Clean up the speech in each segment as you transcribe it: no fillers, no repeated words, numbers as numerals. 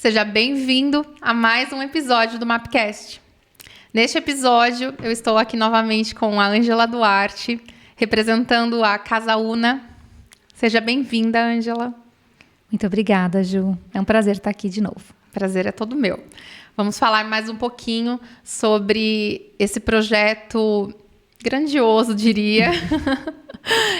Seja bem-vindo a mais um episódio do Mapcast. Neste episódio, eu estou aqui novamente com a Ângela Duarte, representando a Casaúna. Seja bem-vinda, Ângela. Muito obrigada, Ju. É um prazer estar aqui de novo. Prazer é todo meu. Vamos falar mais um pouquinho sobre esse projeto grandioso, diria,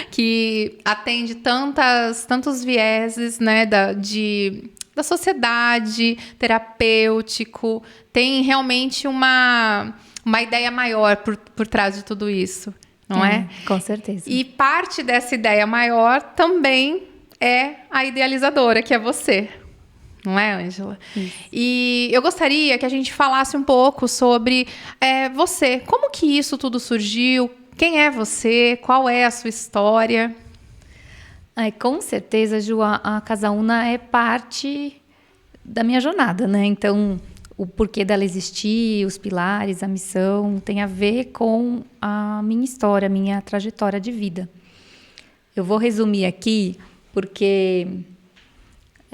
que atende tantos vieses, né, da sociedade, terapêutico. Tem realmente uma ideia maior por trás de tudo isso, não é? Com certeza. E parte dessa ideia maior também é a idealizadora, que é você. Não é, Ângela? E eu gostaria que a gente falasse um pouco sobre você. Como que isso tudo surgiu? Quem é você? Qual é a sua história? Com certeza, Ju, a Casaúna é parte da minha jornada, né? Então, o porquê dela existir, os pilares, a missão, tem a ver com a minha história, a minha trajetória de vida. Eu vou resumir aqui, porque...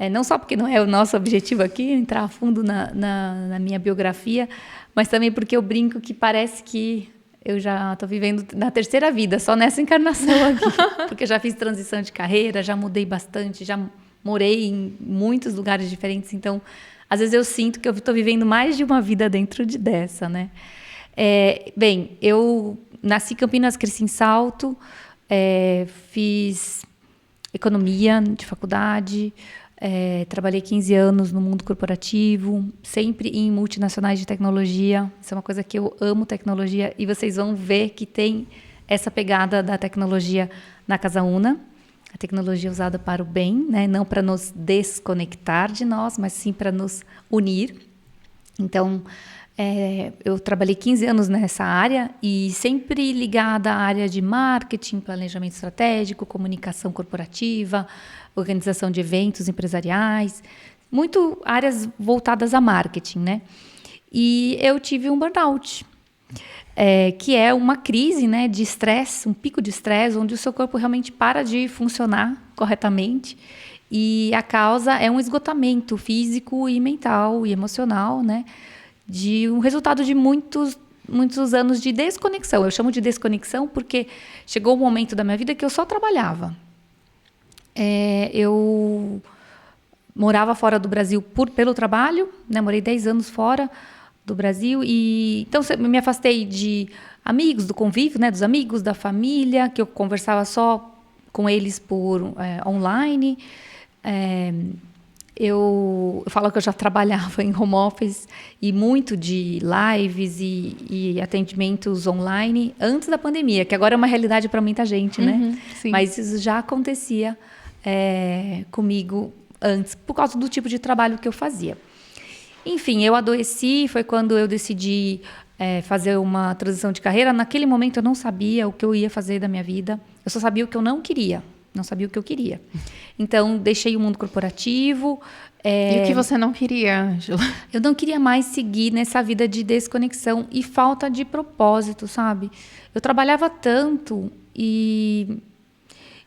não só porque não é o nosso objetivo aqui, entrar a fundo na minha biografia, mas também porque eu brinco que parece que eu já estou vivendo na terceira vida, só nessa encarnação aqui. Porque eu já fiz transição de carreira, já mudei bastante, já morei em muitos lugares diferentes. Então, às vezes eu sinto que eu estou vivendo mais de uma vida dentro dessa, né? Bem, eu nasci em Campinas, cresci em Salto, fiz economia de faculdade, trabalhei 15 anos no mundo corporativo, sempre em multinacionais de tecnologia. Isso é uma coisa que eu amo, tecnologia, e vocês vão ver que tem essa pegada da tecnologia na Casaúna. A tecnologia usada para o bem, né? Não para nos desconectar de nós, mas sim para nos unir. Então, eu trabalhei 15 anos nessa área e sempre ligada à área de marketing, planejamento estratégico, comunicação corporativa, organização de eventos empresariais, muito áreas voltadas a marketing, né? E eu tive um burnout, que é uma crise, né, de estresse, um pico de estresse, onde o seu corpo realmente para de funcionar corretamente, e a causa é um esgotamento físico e mental e emocional, né, de um resultado de muitos anos de desconexão. Eu chamo de desconexão porque chegou um momento da minha vida que eu só trabalhava. Eu morava fora do Brasil pelo trabalho, né? Morei 10 anos fora do Brasil, e então me afastei de amigos, do convívio, né? Dos amigos, da família, que eu conversava só com eles por online. Eu falo que eu já trabalhava em home office e muito de lives e atendimentos online antes da pandemia, que agora é uma realidade para muita gente, né? Sim. Mas isso já acontecia comigo antes, por causa do tipo de trabalho que eu fazia. Enfim, eu adoeci, foi quando eu decidi fazer uma transição de carreira. Naquele momento eu não sabia o que eu ia fazer da minha vida, eu só sabia o que eu não queria. Não sabia o que eu queria. Então, deixei o mundo corporativo. E o que você não queria, Ângela? Eu não queria mais seguir nessa vida de desconexão e falta de propósito, sabe? Eu trabalhava tanto e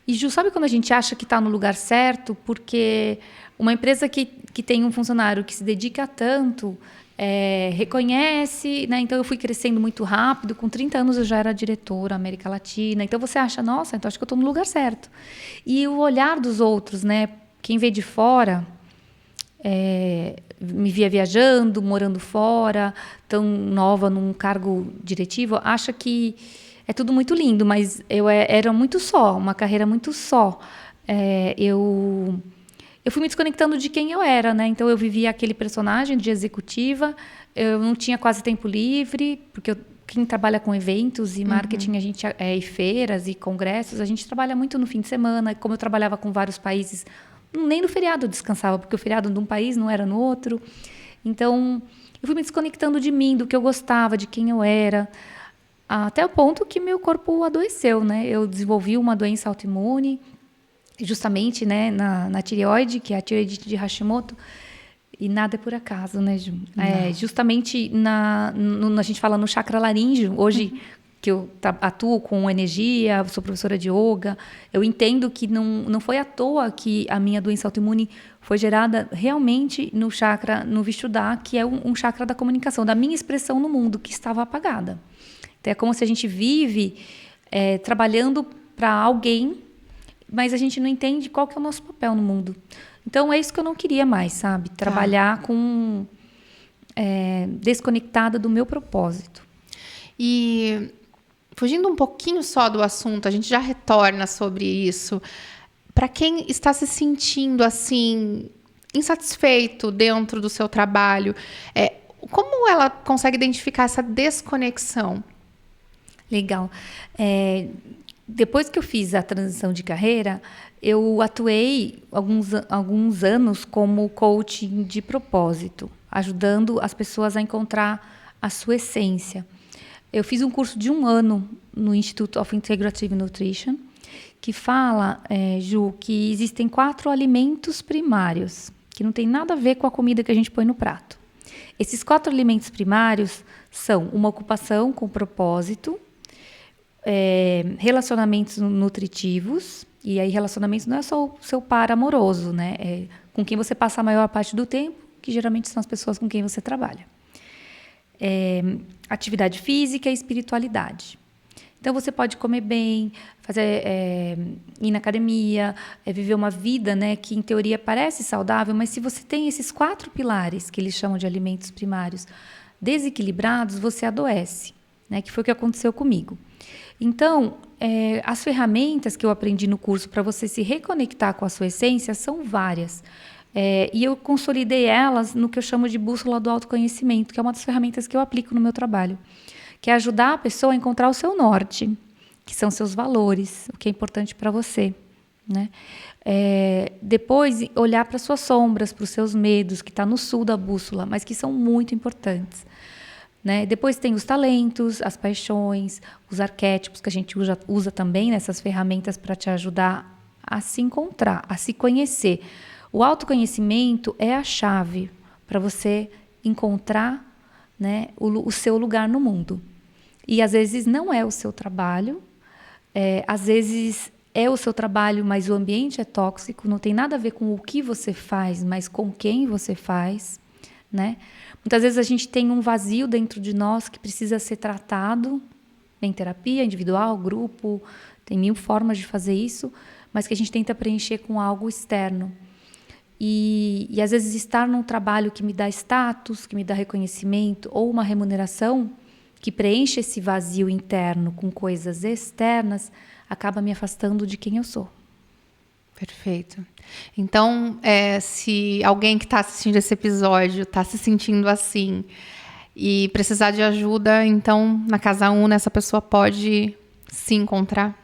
Ju, sabe quando a gente acha que está no lugar certo? Porque uma empresa que tem um funcionário que se dedica tanto... reconhece, né? Então eu fui crescendo muito rápido, com 30 anos eu já era diretora América Latina, então você acha, nossa, então acho que eu estou no lugar certo. E o olhar dos outros, né? Quem vê de fora, me via viajando, morando fora, tão nova num cargo diretivo, acha que é tudo muito lindo, mas eu era muito só, uma carreira muito só. Eu fui me desconectando de quem eu era, né? Então, eu vivia aquele personagem de executiva, eu não tinha quase tempo livre, porque quem trabalha com eventos e marketing, a gente e feiras e congressos, a gente trabalha muito no fim de semana. Como eu trabalhava com vários países, nem no feriado eu descansava, porque o feriado de um país não era no outro. Então, eu fui me desconectando de mim, do que eu gostava, de quem eu era, até o ponto que meu corpo adoeceu, né? Eu desenvolvi uma doença autoimune, justamente, né, na tireoide, que é a tireoidite de Hashimoto, e nada é por acaso, né, Ju? Justamente a gente fala no chakra laríngeo, hoje que eu atuo com energia, sou professora de yoga, eu entendo que não foi à toa que a minha doença autoimune foi gerada realmente no chakra, no Vishuddha, que é um chakra da comunicação, da minha expressão no mundo, que estava apagada. Então, é como se a gente vive trabalhando para alguém, mas a gente não entende qual que é o nosso papel no mundo. Então, é isso que eu não queria mais, sabe? Trabalhar desconectada do meu propósito. E fugindo um pouquinho só do assunto, a gente já retorna sobre isso. Para quem está se sentindo assim insatisfeito dentro do seu trabalho, como ela consegue identificar essa desconexão? Legal. Depois que eu fiz a transição de carreira, eu atuei alguns anos como coaching de propósito, ajudando as pessoas a encontrar a sua essência. Eu fiz um curso de 1 ano no Institute of Integrative Nutrition, que fala, Ju, que existem 4 alimentos primários, que não tem nada a ver com a comida que a gente põe no prato. Esses 4 alimentos primários são uma ocupação com propósito, relacionamentos nutritivos, e aí relacionamentos não é só o seu par amoroso, né? É com quem você passa a maior parte do tempo, que geralmente são as pessoas com quem você trabalha. Atividade física e espiritualidade. Então, você pode comer bem, ir na academia, viver uma vida, né, que, em teoria, parece saudável, mas se você tem esses 4 pilares, que eles chamam de alimentos primários, desequilibrados, você adoece, né, que foi o que aconteceu comigo. Então, as ferramentas que eu aprendi no curso para você se reconectar com a sua essência são várias. E eu consolidei elas no que eu chamo de bússola do autoconhecimento, que é uma das ferramentas que eu aplico no meu trabalho, que é ajudar a pessoa a encontrar o seu norte, que são seus valores, o que é importante para você, né? Depois, olhar para suas sombras, para os seus medos, que está no sul da bússola, mas que são muito importantes, né? Depois tem os talentos, as paixões, os arquétipos, que a gente usa também nessas ferramentas para te ajudar a se encontrar, a se conhecer. O autoconhecimento é a chave para você encontrar, né, o seu lugar no mundo. E às vezes não é o seu trabalho, às vezes é o seu trabalho, mas o ambiente é tóxico, não tem nada a ver com o que você faz, mas com quem você faz, né? Muitas vezes a gente tem um vazio dentro de nós que precisa ser tratado em terapia individual, grupo, tem 1000 formas de fazer isso, mas que a gente tenta preencher com algo externo. E às vezes estar num trabalho que me dá status, que me dá reconhecimento ou uma remuneração que preenche esse vazio interno com coisas externas, acaba me afastando de quem eu sou. Perfeito. Então, se alguém que está assistindo esse episódio está se sentindo assim e precisar de ajuda, então na Casa Una essa pessoa pode se encontrar?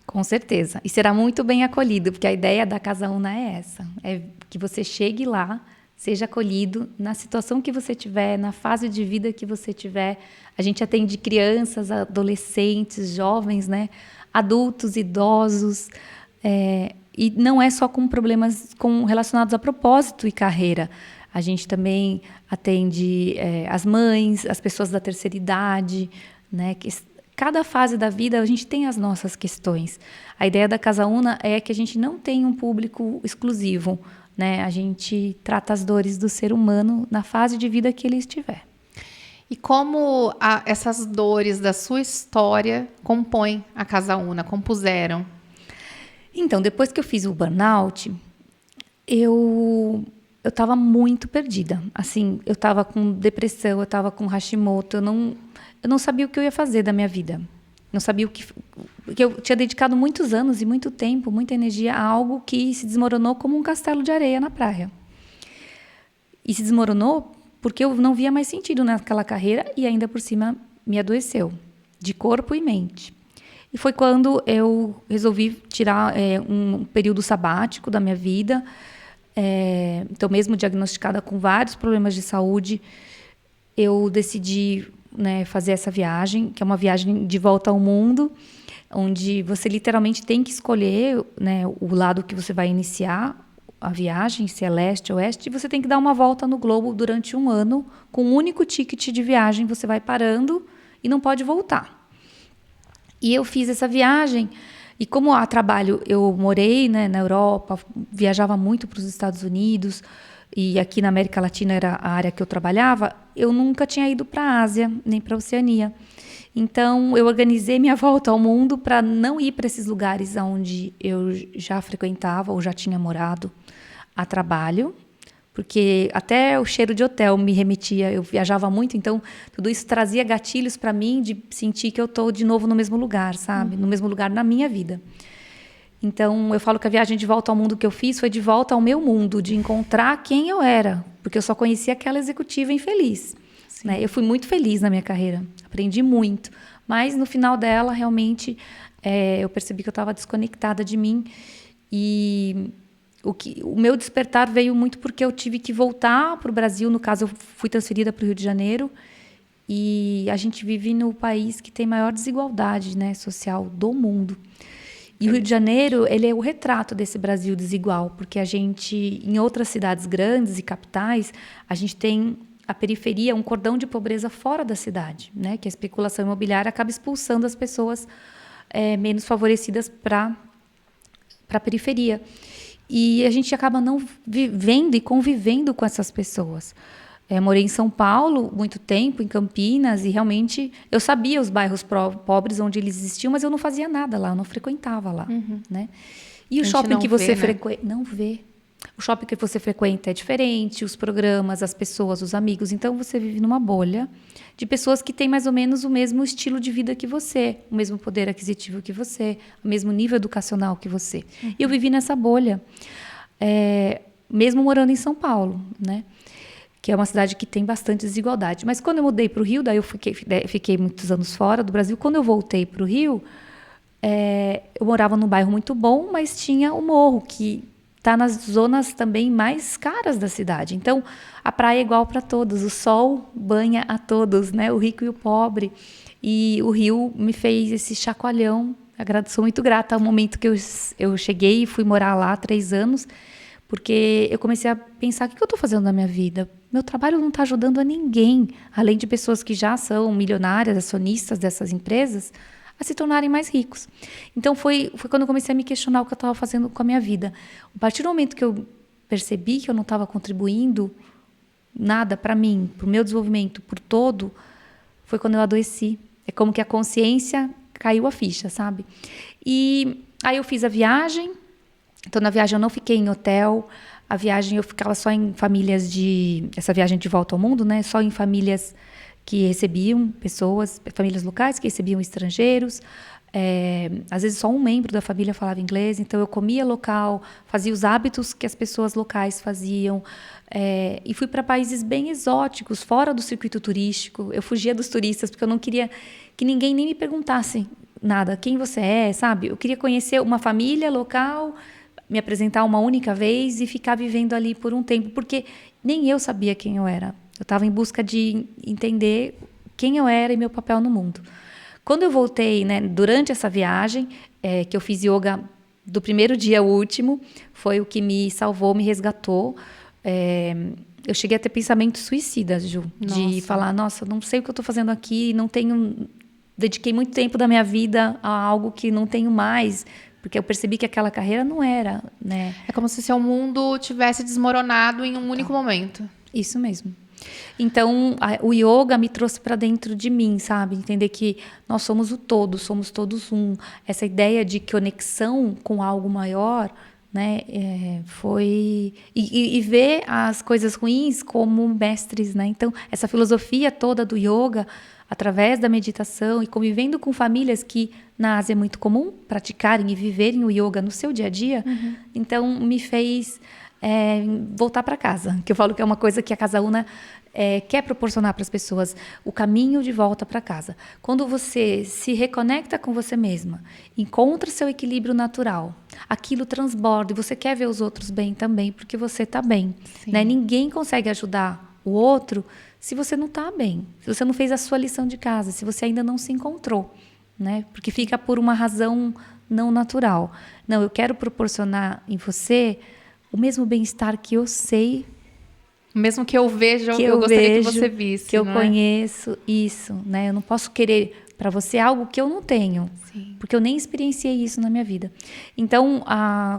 Com certeza. E será muito bem acolhido, porque a ideia da Casa Una é essa. É que você chegue lá, seja acolhido na situação que você tiver, na fase de vida que você tiver. A gente atende crianças, adolescentes, jovens, né? Adultos, idosos. E não é só com problemas relacionados a propósito e carreira. A gente também atende as mães, as pessoas da terceira idade, né? Cada fase da vida a gente tem as nossas questões. A ideia da Casa Una é que a gente não tem um público exclusivo, né? A gente trata as dores do ser humano na fase de vida que ele estiver. E como essas dores da sua história compõem a Casa Una, compuseram? Então, depois que eu fiz o burnout, eu estava muito perdida. Assim, eu estava com depressão, eu estava com Hashimoto, eu não sabia o que eu ia fazer da minha vida. Não sabia o que eu tinha dedicado muitos anos e muito tempo, muita energia a algo que se desmoronou como um castelo de areia na praia. E se desmoronou porque eu não via mais sentido naquela carreira e ainda por cima me adoeceu, de corpo e mente. E foi quando eu resolvi tirar um período sabático da minha vida. Então, mesmo diagnosticada com vários problemas de saúde, eu decidi, né, fazer essa viagem, que é uma viagem de volta ao mundo, onde você literalmente tem que escolher, né, o lado que você vai iniciar a viagem, se é leste ou oeste, e você tem que dar uma volta no globo durante 1 ano, com um único ticket de viagem, você vai parando e não pode voltar. E eu fiz essa viagem. E como a trabalho, eu morei, né, na Europa, viajava muito para os Estados Unidos, e aqui na América Latina era a área que eu trabalhava, eu nunca tinha ido para a Ásia, nem para a Oceania. Então, eu organizei minha volta ao mundo para não ir para esses lugares onde eu já frequentava ou já tinha morado a trabalho, porque até o cheiro de hotel me remetia, eu viajava muito, então tudo isso trazia gatilhos para mim de sentir que eu estou de novo no mesmo lugar, sabe? No mesmo lugar na minha vida. Então, eu falo que a viagem de volta ao mundo que eu fiz foi de volta ao meu mundo, de encontrar quem eu era, porque eu só conhecia aquela executiva infeliz. Né? Eu fui muito feliz na minha carreira, aprendi muito, mas no final dela, realmente, eu percebi que eu estava desconectada de mim e o meu despertar veio muito porque eu tive que voltar para o Brasil. No caso, eu fui transferida para o Rio de Janeiro e a gente vive no país que tem maior desigualdade, né, social do mundo. E o Rio de Janeiro, ele é o retrato desse Brasil desigual, porque a gente, em outras cidades grandes e capitais, a gente tem a periferia, um cordão de pobreza fora da cidade, né, que a especulação imobiliária acaba expulsando as pessoas menos favorecidas para a periferia. E a gente acaba não vivendo e convivendo com essas pessoas. Morei em São Paulo muito tempo, em Campinas, e realmente eu sabia os bairros pobres onde eles existiam, mas eu não fazia nada lá, eu não frequentava lá. Né? E o shopping que você frequenta... Não vê. O shopping que você frequenta é diferente, os programas, as pessoas, os amigos. Então, você vive numa bolha de pessoas que têm mais ou menos o mesmo estilo de vida que você, o mesmo poder aquisitivo que você, o mesmo nível educacional que você. E eu vivi nessa bolha, mesmo morando em São Paulo, né? Que é uma cidade que tem bastante desigualdade. Mas quando eu mudei para o Rio, daí eu fiquei muitos anos fora do Brasil. Quando eu voltei para o Rio, eu morava num bairro muito bom, mas tinha o morro, que está nas zonas também mais caras da cidade. Então, a praia é igual para todos, o sol banha a todos, né? O rico e o pobre. E o Rio me fez esse chacoalhão. Sou muito grata ao momento que eu cheguei e fui morar lá há 3 anos, porque eu comecei a pensar, o que eu estou fazendo na minha vida? Meu trabalho não está ajudando a ninguém, além de pessoas que já são milionárias, acionistas dessas empresas, a se tornarem mais ricos. Então, foi quando eu comecei a me questionar o que eu estava fazendo com a minha vida. A partir do momento que eu percebi que eu não estava contribuindo nada para mim, para o meu desenvolvimento, por todo, foi quando eu adoeci. É como que a consciência caiu a ficha, sabe? E aí eu fiz a viagem. Então, na viagem eu não fiquei em hotel. A viagem eu ficava só em famílias essa viagem de volta ao mundo, né? Só em famílias que recebiam pessoas, famílias locais que recebiam estrangeiros. Às vezes só um membro da família falava inglês, então eu comia local, fazia os hábitos que as pessoas locais faziam, e fui para países bem exóticos, fora do circuito turístico. Eu fugia dos turistas, porque eu não queria que ninguém nem me perguntasse nada, quem você é, sabe? Eu queria conhecer uma família local, me apresentar uma única vez e ficar vivendo ali por um tempo, porque nem eu sabia quem eu era. Eu estava em busca de entender quem eu era e meu papel no mundo. Quando eu voltei, né, durante essa viagem, que eu fiz yoga do primeiro dia ao último, foi o que me salvou, me resgatou. Eu cheguei a ter pensamentos suicidas, Ju. Nossa. De falar, nossa, não sei o que eu estou fazendo aqui, dediquei muito tempo da minha vida a algo que não tenho mais, porque eu percebi que aquela carreira não era, né? É como se seu mundo tivesse desmoronado em um único momento. Isso mesmo. Então, o yoga me trouxe para dentro de mim, sabe? Entender que nós somos o todo, somos todos um. Essa ideia de conexão com algo maior, né? Foi... E ver as coisas ruins como mestres, né? Então, essa filosofia toda do yoga, através da meditação e convivendo com famílias que na Ásia é muito comum praticarem e viverem o yoga no seu dia a dia, então me fez voltar para casa, que eu falo que é uma coisa que a Casa Una quer proporcionar para as pessoas, o caminho de volta para casa. Quando você se reconecta com você mesma, encontra seu equilíbrio natural, aquilo transborda e você quer ver os outros bem também, porque você está bem. Né? Ninguém consegue ajudar o outro se você não está bem, se você não fez a sua lição de casa, se você ainda não se encontrou. Né? Porque fica por uma razão não natural. Não, eu quero proporcionar em você o mesmo bem-estar que eu sei, mesmo que eu veja, eu gostaria que você visse, que eu conheço isso, né? Eu não posso querer para você algo que eu não tenho. Sim. Porque eu nem experienciei isso na minha vida. Então,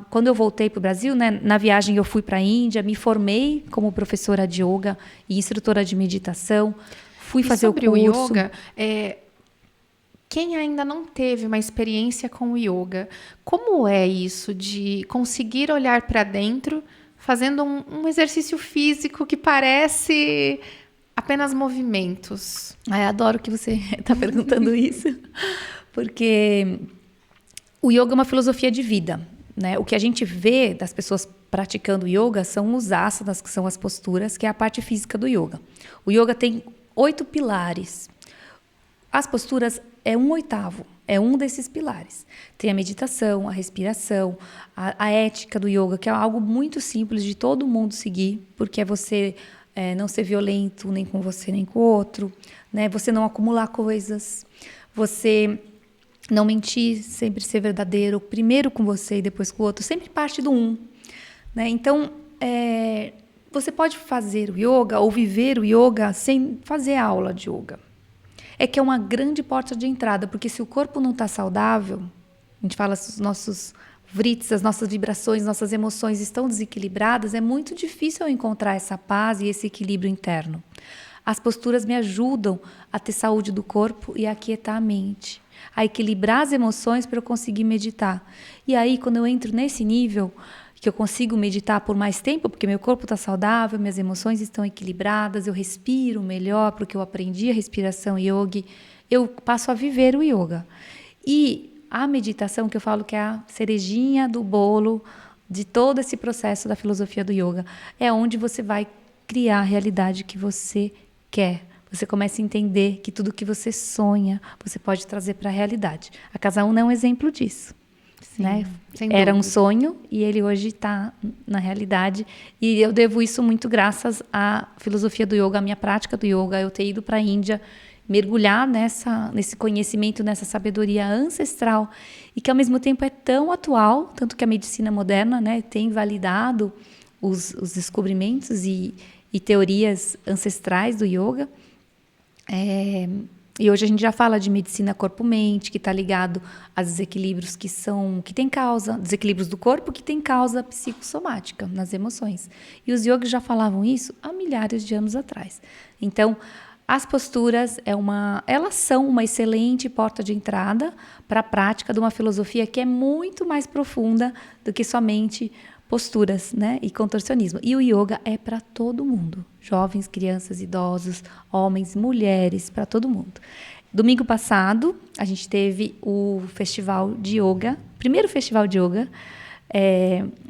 quando eu voltei para o Brasil, né, na viagem eu fui para a Índia, me formei como professora de yoga e instrutora de meditação. Fui fazer o curso. Sobre o yoga, quem ainda não teve uma experiência com o yoga, como é isso de conseguir olhar para dentro fazendo um exercício físico que parece apenas movimentos? Adoro que você está perguntando isso, porque o yoga é uma filosofia de vida, né? O que a gente vê das pessoas praticando yoga são os asanas, que são as posturas, que é a parte física do yoga. O yoga tem 8 pilares. As posturas é 1/8, é um desses pilares. Tem a meditação, a respiração, a ética do yoga, que é algo muito simples de todo mundo seguir, porque é você não ser violento nem com você nem com o outro, né? Você não acumular coisas, você não mentir, sempre ser verdadeiro, primeiro com você e depois com o outro, sempre parte do um, né? Então, você pode fazer o yoga ou viver o yoga sem fazer aula de yoga. É que é uma grande porta de entrada, porque se o corpo não está saudável, a gente fala se os nossos vrits, as nossas vibrações, nossas emoções estão desequilibradas, é muito difícil eu encontrar essa paz e esse equilíbrio interno. As posturas me ajudam a ter saúde do corpo e a aquietar a mente, a equilibrar as emoções para eu conseguir meditar. E aí, quando eu entro nesse nível, que eu consigo meditar por mais tempo, porque meu corpo está saudável, minhas emoções estão equilibradas, eu respiro melhor, porque eu aprendi a respiração yoga, eu passo a viver o yoga. E a meditação, que eu falo que é a cerejinha do bolo de todo esse processo da filosofia do yoga, é onde você vai criar a realidade que você quer. Você começa a entender que tudo que você sonha, você pode trazer para a realidade. A Casa Una é um exemplo disso. Sim, né? sem Era dúvida. um sonho e ele hoje está na realidade. E eu devo isso muito graças à filosofia do yoga, à minha prática do yoga, eu ter ido para a Índia, mergulhar nesse conhecimento, nessa sabedoria ancestral e que ao mesmo tempo é tão atual, tanto que a medicina moderna, né, tem validado os descobrimentos e teorias ancestrais do yoga. E hoje a gente já fala de medicina corpo-mente, que está ligado a desequilíbrios que tem causa, desequilíbrios do corpo que tem causa psicossomática, nas emoções. E os yogis já falavam isso há milhares de anos atrás. Então, as posturas elas são uma excelente porta de entrada para a prática de uma filosofia que é muito mais profunda do que somente posturas, né, e contorcionismo. E o yoga é para todo mundo. Jovens, crianças, idosos, homens, mulheres, para todo mundo. Domingo passado, a gente teve o festival de yoga, primeiro festival de yoga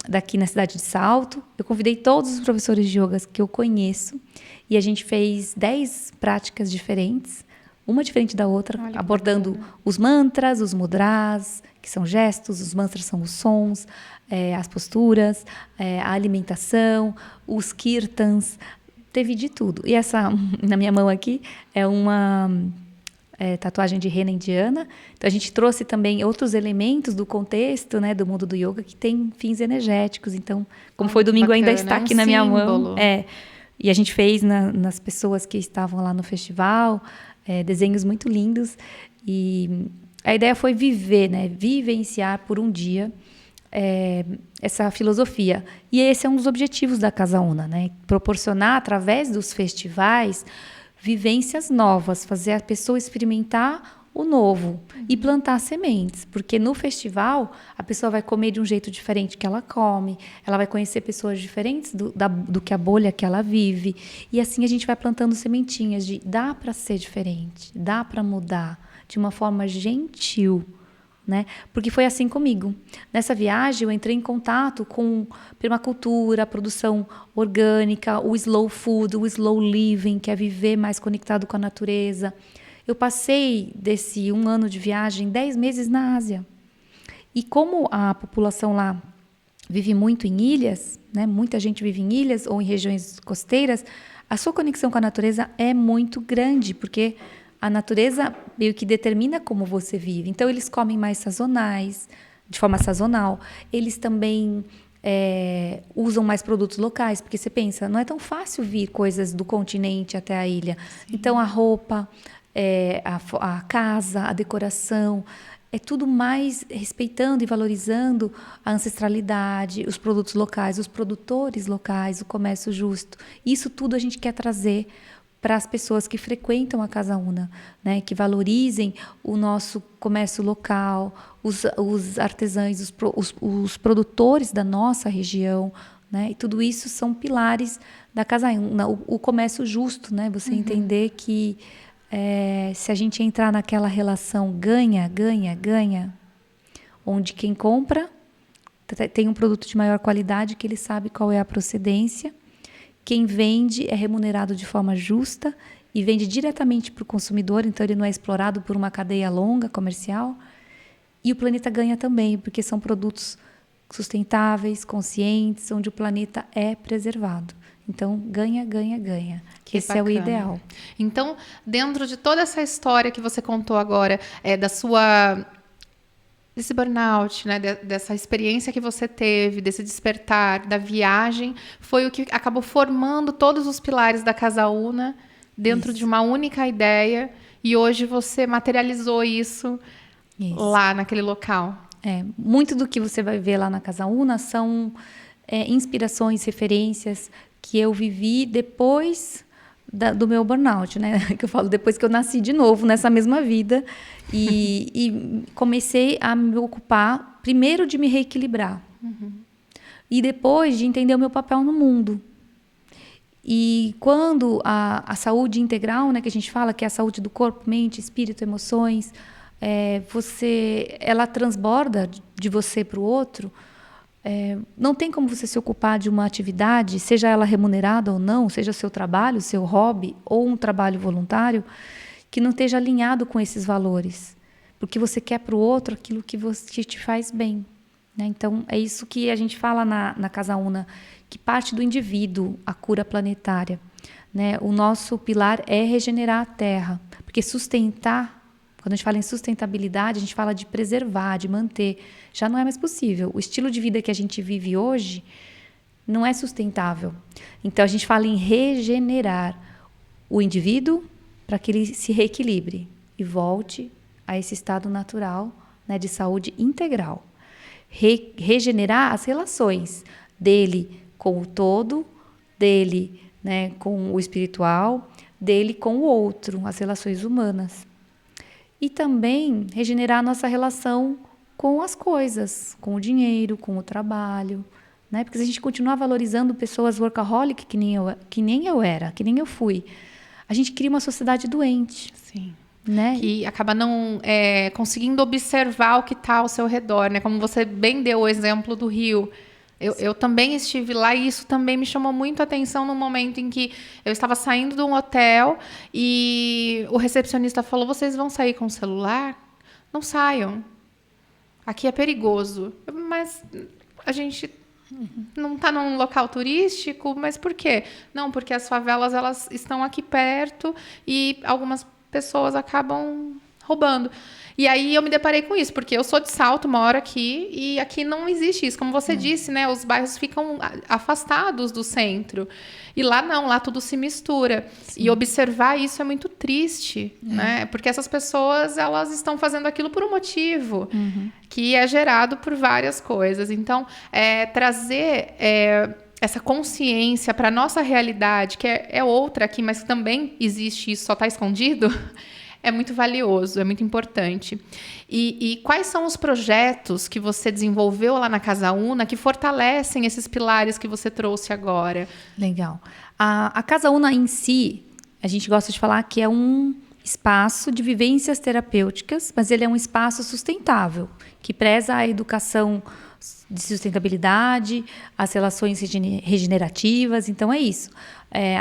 daqui na cidade de Salto. Eu convidei todos os professores de yoga que eu conheço e a gente fez 10 práticas diferentes, uma diferente da outra, Olha, abordando os mantras, os mudras, que são gestos, os mantras são os sons, as posturas, a alimentação, os kirtans, teve de tudo. E essa, na minha mão aqui, é uma tatuagem de rena indiana. Então, a gente trouxe também outros elementos do contexto, né, do mundo do yoga, que tem fins energéticos. Então, como foi domingo, bacana, ainda está aqui na minha mão. E a gente fez nas pessoas que estavam lá no festival, desenhos muito lindos. E a ideia foi viver, né, vivenciar por um dia essa filosofia. E esse é um dos objetivos da Casa Una, né? Proporcionar, através dos festivais, vivências novas, fazer a pessoa experimentar o novo e plantar sementes. Porque no festival, a pessoa vai comer de um jeito diferente que ela come, ela vai conhecer pessoas diferentes do que a bolha que ela vive. E assim a gente vai plantando sementinhas de dá para ser diferente, dá para mudar de uma forma gentil. Né? Porque foi assim comigo. Nessa viagem, eu entrei em contato com permacultura, produção orgânica, o slow food, o slow living, que é viver mais conectado com a natureza. Eu passei desse 1 ano de viagem 10 meses na Ásia. E como a população lá vive muito em ilhas, né? Muita gente vive em ilhas ou em regiões costeiras, a sua conexão com a natureza é muito grande, porque a natureza meio que determina como você vive. Então, eles comem mais sazonais, de forma sazonal. Eles também usam mais produtos locais, porque você pensa, não é tão fácil vir coisas do continente até a ilha. Sim. Então, a roupa, a casa, a decoração. É tudo mais respeitando e valorizando a ancestralidade, os produtos locais, os produtores locais, o comércio justo. Isso tudo a gente quer trazer para as pessoas que frequentam a Casa Una, né? Que valorizem o nosso comércio local, os artesãos, os produtores da nossa região, né? E tudo isso são pilares da Casa Una. O comércio justo, né? Você entender que se a gente entrar naquela relação ganha, ganha, ganha, onde quem compra tem um produto de maior qualidade, que ele sabe qual é a procedência, quem vende é remunerado de forma justa e vende diretamente para o consumidor, então ele não é explorado por uma cadeia longa comercial, e o planeta ganha também, porque são produtos sustentáveis, conscientes, onde o planeta é preservado. Então, ganha, ganha, ganha. Esse bacana. É o ideal. Então, dentro de toda essa história que você contou agora, desse burnout, né, dessa experiência que você teve, desse despertar, da viagem, foi o que acabou formando todos os pilares da Casa Una dentro de uma única ideia, e hoje você materializou isso lá naquele local. Muito do que você vai ver lá na Casa Una são inspirações, referências que eu vivi depois do meu burnout, né? Que eu falo, depois que eu nasci de novo nessa mesma vida e comecei a me ocupar primeiro de me reequilibrar e depois de entender o meu papel no mundo. E quando a saúde integral, né, que a gente fala, que é a saúde do corpo, mente, espírito, emoções, ela transborda de você para o outro. Não tem como você se ocupar de uma atividade, seja ela remunerada ou não, seja seu trabalho, seu hobby ou um trabalho voluntário, que não esteja alinhado com esses valores, porque você quer para o outro aquilo que te faz bem, né? Então, é isso que a gente fala na Casa Una, que parte do indivíduo, a cura planetária, né? O nosso pilar é regenerar a Terra, porque sustentar, quando a gente fala em sustentabilidade, a gente fala de preservar, de manter. Já não é mais possível. O estilo de vida que a gente vive hoje não é sustentável. Então, a gente fala em regenerar o indivíduo para que ele se reequilibre e volte a esse estado natural, né, de saúde integral. Regenerar as relações dele com o todo, dele, né, com o espiritual, dele com o outro, as relações humanas. E também regenerar a nossa relação com as coisas, com o dinheiro, com o trabalho, né? Porque se a gente continuar valorizando pessoas workaholic, que nem eu era, que nem eu fui, a gente cria uma sociedade doente. Sim. Né? Que acaba não conseguindo observar o que está ao seu redor, né? Como você bem deu o exemplo do Rio. Eu também estive lá e isso também me chamou muito a atenção no momento em que eu estava saindo de um hotel e o recepcionista falou: vocês vão sair com o celular? Não saiam. Aqui é perigoso. Mas a gente não está num local turístico, mas por quê? Não, porque as favelas elas estão aqui perto e algumas pessoas acabam roubando. E aí eu me deparei com isso, porque eu sou de Salto, moro aqui, e aqui não existe isso. Como você disse, né? Os bairros ficam afastados do centro. E lá não, lá tudo se mistura. Sim. E observar isso é muito triste, né? Porque essas pessoas, elas estão fazendo aquilo por um motivo, que é gerado por várias coisas. Então, trazer essa consciência para a nossa realidade, que é outra aqui, mas também existe isso, só está escondido, é muito valioso, é muito importante. E quais são os projetos que você desenvolveu lá na Casa Una que fortalecem esses pilares que você trouxe agora? Legal. A Casa Una em si, a gente gosta de falar que é um espaço de vivências terapêuticas, mas ele é um espaço sustentável, que preza a educação de sustentabilidade, as relações regenerativas. Então, é isso.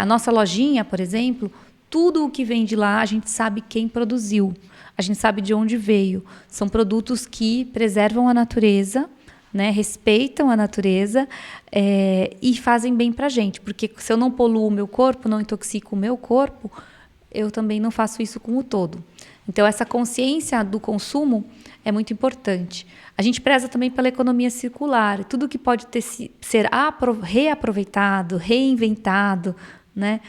A nossa lojinha, por exemplo, tudo o que vem de lá, a gente sabe quem produziu, a gente sabe de onde veio. São produtos que preservam a natureza, né, respeitam a natureza e fazem bem para a gente. Porque se eu não poluo o meu corpo, não intoxico o meu corpo, eu também não faço isso com o todo. Então, essa consciência do consumo é muito importante. A gente preza também pela economia circular. Tudo que pode ser reaproveitado, reinventado, né?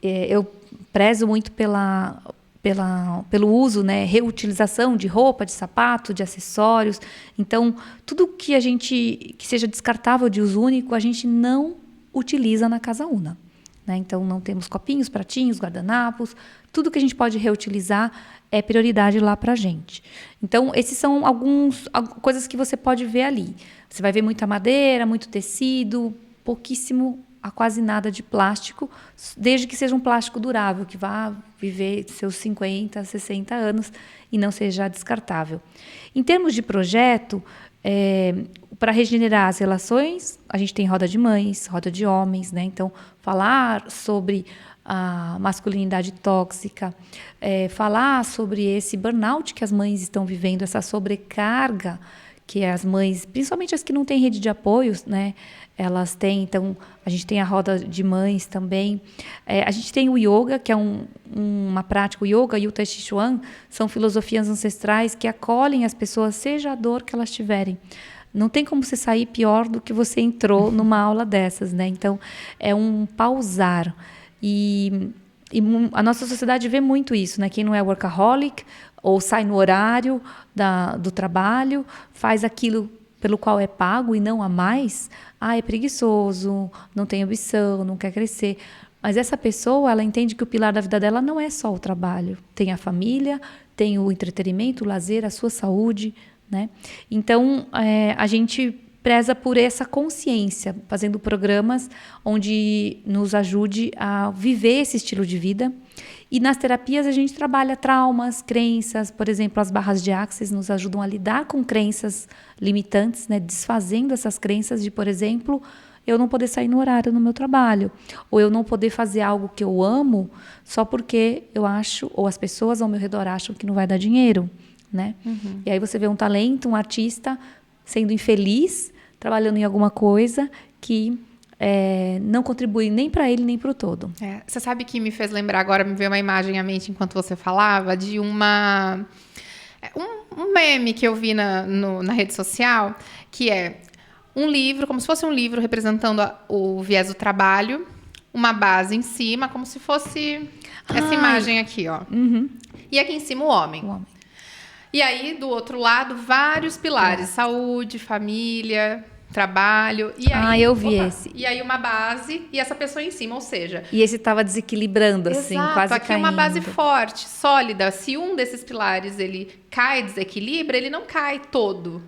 Eu prezo muito pelo uso, né, reutilização de roupa, de sapato, de acessórios. Então, tudo que seja descartável de uso único, a gente não utiliza na Casa Una, né? Então, não temos copinhos, pratinhos, guardanapos. Tudo que a gente pode reutilizar é prioridade lá para a gente. Então, esses são algumas coisas que você pode ver ali. Você vai ver muita madeira, muito tecido, pouquíssimo a quase nada de plástico, desde que seja um plástico durável, que vá viver seus 50, 60 anos e não seja descartável. Em termos de projeto, para regenerar as relações, a gente tem roda de mães, roda de homens, né? Então, falar sobre a masculinidade tóxica, falar sobre esse burnout que as mães estão vivendo, essa sobrecarga que as mães, principalmente as que não têm rede de apoios, né, elas têm. Então, a gente tem a roda de mães também. A gente tem o yoga, que é uma prática. O yoga e o tai chi chuan são filosofias ancestrais que acolhem as pessoas, seja a dor que elas tiverem. Não tem como você sair pior do que você entrou numa aula dessas, né? Então, é um pausar. E a nossa sociedade vê muito isso, né? Quem não é workaholic ou sai no horário do trabalho, faz aquilo pelo qual é pago e não a mais, é preguiçoso, não tem ambição, não quer crescer. Mas essa pessoa, ela entende que o pilar da vida dela não é só o trabalho. Tem a família, tem o entretenimento, o lazer, a sua saúde, né? Então, a gente preza por essa consciência, fazendo programas onde nos ajude a viver esse estilo de vida. E nas terapias a gente trabalha traumas, crenças, por exemplo, as barras de Access nos ajudam a lidar com crenças limitantes, né? Desfazendo essas crenças de, por exemplo, eu não poder sair no horário no meu trabalho, ou eu não poder fazer algo que eu amo só porque eu acho, ou as pessoas ao meu redor acham que não vai dar dinheiro, né? Uhum. E aí você vê um talento, um artista sendo infeliz, trabalhando em alguma coisa que não contribui nem para ele nem para o todo. Você sabe que me fez lembrar agora, me veio uma imagem à mente enquanto você falava, de um meme que eu vi na rede social, que é um livro, como se fosse um livro representando o viés do trabalho, uma base em cima, como se fosse essa imagem aqui, ó. Uhum. E aqui em cima o homem. E aí, do outro lado, vários pilares. Saúde, família, trabalho. E aí, eu vi esse. E aí uma base e essa pessoa em cima, ou seja... E esse estava desequilibrando, assim, quase aqui caindo. É uma base forte, sólida. Se um desses pilares ele cai, desequilibra, ele não cai todo.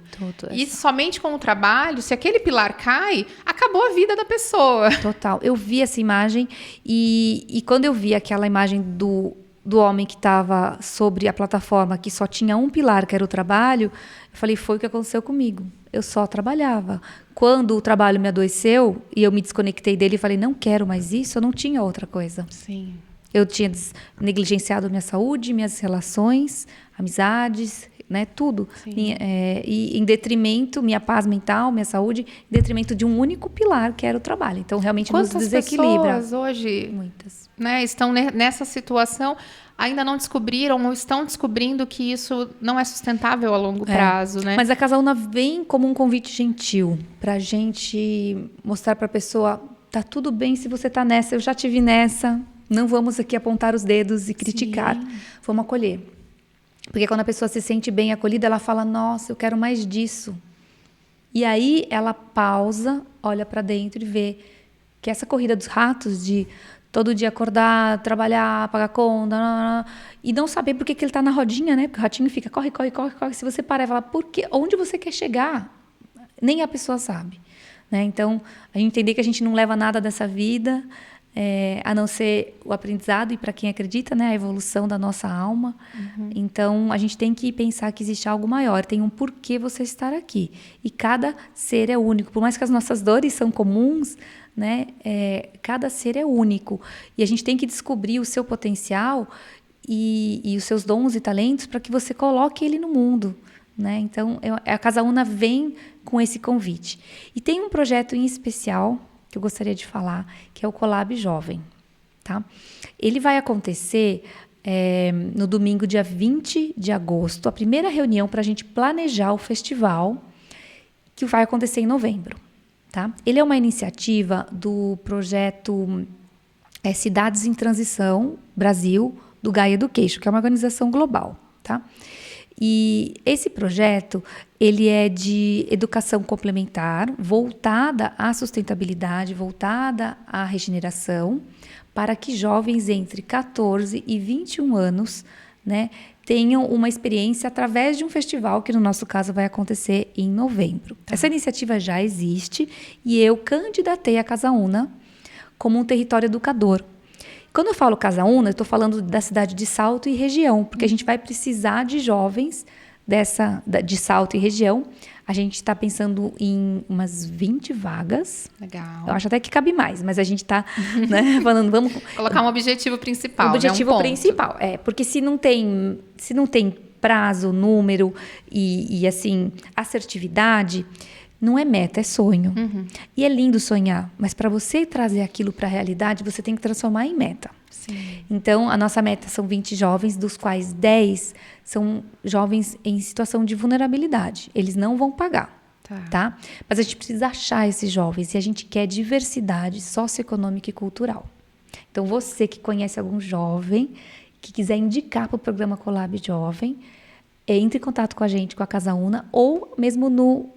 E somente com o trabalho, se aquele pilar cai, acabou a vida da pessoa. Total. Eu vi essa imagem e quando eu vi aquela imagem do homem que estava sobre a plataforma, que só tinha um pilar, que era o trabalho, eu falei, foi o que aconteceu comigo. Eu só trabalhava. Quando o trabalho me adoeceu e eu me desconectei dele e falei, não quero mais isso, eu não tinha outra coisa. Sim. Eu tinha negligenciado minha saúde, minhas relações, amizades, né, tudo. E em detrimento, minha paz mental, minha saúde, em detrimento de um único pilar, que era o trabalho. Então, realmente nos desequilibra. Quantas pessoas hoje, muitas, né, estão nessa situação, ainda não descobriram ou estão descobrindo que isso não é sustentável a longo prazo, né? Mas a Casa Una vem como um convite gentil para a gente mostrar para a pessoa, tá tudo bem se você tá nessa, eu já tive nessa, não vamos aqui apontar os dedos e criticar, vamos acolher. Porque quando a pessoa se sente bem acolhida, ela fala, nossa, eu quero mais disso. E aí ela pausa, olha para dentro e vê que essa corrida dos ratos de todo dia acordar, trabalhar, pagar conta, e não saber por que ele está na rodinha, né? Porque o ratinho fica, corre, corre, corre, corre. Se você parar e falar, onde você quer chegar? Nem a pessoa sabe, né? Então, a gente entender que a gente não leva nada dessa vida, a não ser o aprendizado e, para quem acredita, né, a evolução da nossa alma. Uhum. Então, a gente tem que pensar que existe algo maior, tem um porquê você estar aqui. E cada ser é único. Por mais que as nossas dores são comuns, né, cada ser é único. E a gente tem que descobrir o seu potencial e os seus dons e talentos para que você coloque ele no mundo, né? Então, a Casa Una vem com esse convite. E tem um projeto em especial que eu gostaria de falar, que é o Collab Jovem. Tá? Ele vai acontecer no domingo, dia 20 de agosto, a primeira reunião para a gente planejar o festival, que vai acontecer em novembro. Tá? Ele é uma iniciativa do projeto é Cidades em Transição Brasil, do Gaia Education, que é uma organização global, tá? E esse projeto, ele é de educação complementar, voltada à sustentabilidade, voltada à regeneração, para que jovens entre 14 e 21 anos, né, tenham uma experiência através de um festival, que no nosso caso vai acontecer em novembro. Tá. Essa iniciativa já existe e eu candidatei a Casa Una como um território educador. Quando eu falo Casa Una, eu estou falando da cidade de Salto e região, porque a gente vai precisar de jovens de Salto e região. A gente está pensando em umas 20 vagas. Legal. Eu acho até que cabe mais, mas a gente está, né, falando, vamos... Colocar um objetivo principal, O objetivo né? principal, porque se não tem prazo, número e assim, assertividade... Não é meta, é sonho. Uhum. E é lindo sonhar, mas para você trazer aquilo para a realidade, você tem que transformar em meta. Sim. Então, a nossa meta são 20 jovens, dos quais 10 são jovens em situação de vulnerabilidade. Eles não vão pagar, tá? Mas a gente precisa achar esses jovens e a gente quer diversidade socioeconômica e cultural. Então, você que conhece algum jovem, que quiser indicar para o programa Colab Jovem, entre em contato com a gente, com a Casa Una, ou mesmo no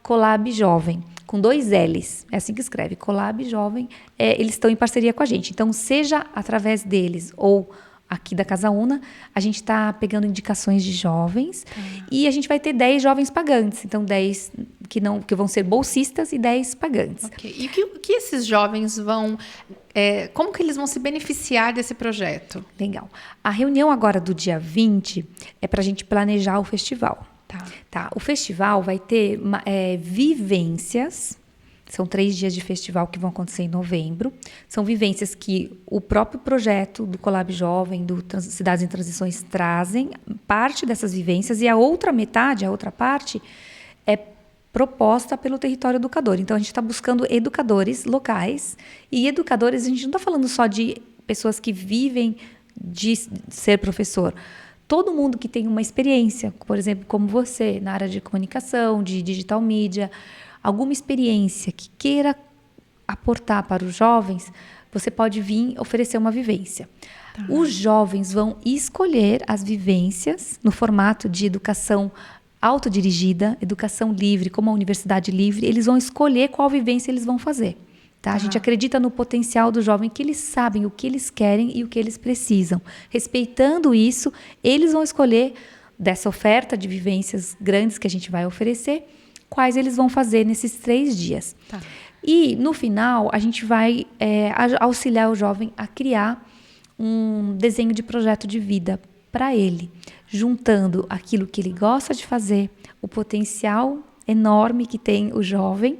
@colabjovem, com 2 L's. É assim que escreve, Colab Jovem. Eles estão em parceria com a gente. Então, seja através deles ou aqui da Casa Una, a gente está pegando indicações de jovens e a gente vai ter 10 jovens pagantes. Então, 10 que vão ser bolsistas e 10 pagantes. Okay. E o que esses jovens vão... como que eles vão se beneficiar desse projeto? Legal. A reunião agora do dia 20 é para a gente planejar o festival. Tá. O festival vai ter vivências. São 3 dias de festival que vão acontecer em novembro. São vivências que o próprio projeto do Colab Jovem, do Cidades em Transições, trazem parte dessas vivências. E a outra metade, a outra parte, é proposta pelo território educador. Então, a gente está buscando educadores locais. E educadores, a gente não está falando só de pessoas que vivem de ser professor. Todo mundo que tem uma experiência, por exemplo, como você, na área de comunicação, de digital media, alguma experiência que queira aportar para os jovens, você pode vir oferecer uma vivência. Tá. Os jovens vão escolher as vivências no formato de educação autodirigida, educação livre, como a universidade livre. Eles vão escolher qual vivência eles vão fazer. Tá? A gente acredita no potencial do jovem, que eles sabem o que eles querem e o que eles precisam. Respeitando isso, eles vão escolher dessa oferta de vivências grandes que a gente vai oferecer, quais eles vão fazer nesses 3 dias. Tá. E, no final, a gente vai auxiliar o jovem a criar um desenho de projeto de vida para ele, juntando aquilo que ele gosta de fazer, o potencial enorme que tem o jovem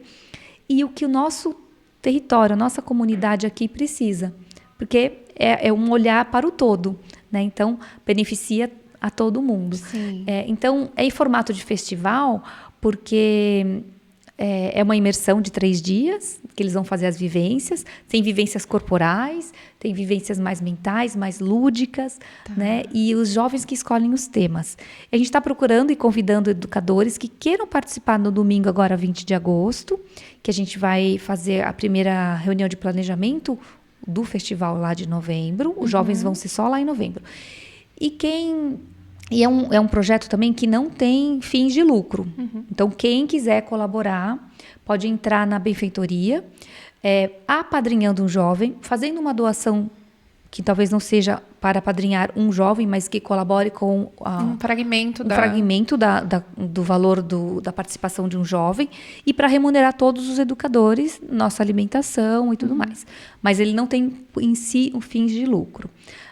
e o que o nosso território, a nossa comunidade aqui precisa. Porque é um olhar para o todo, né? Então, beneficia a todo mundo. Então, é em formato de festival, porque é uma imersão de 3 dias, que eles vão fazer as vivências. Tem vivências corporais, tem vivências mais mentais, mais lúdicas, né? E os jovens que escolhem os temas. A gente está procurando e convidando educadores que queiram participar no domingo, agora 20 de agosto, que a gente vai fazer a primeira reunião de planejamento do festival lá de novembro. Os jovens vão ser só lá em novembro. E é um projeto também que não tem fins de lucro. Então, quem quiser colaborar pode entrar na benfeitoria, apadrinhando um jovem, fazendo uma doação que talvez não seja para apadrinhar um jovem, mas que colabore com um fragmento do valor da participação de um jovem, e para remunerar todos os educadores, nossa alimentação e tudo mais. Mas ele não tem em si um fins de lucro.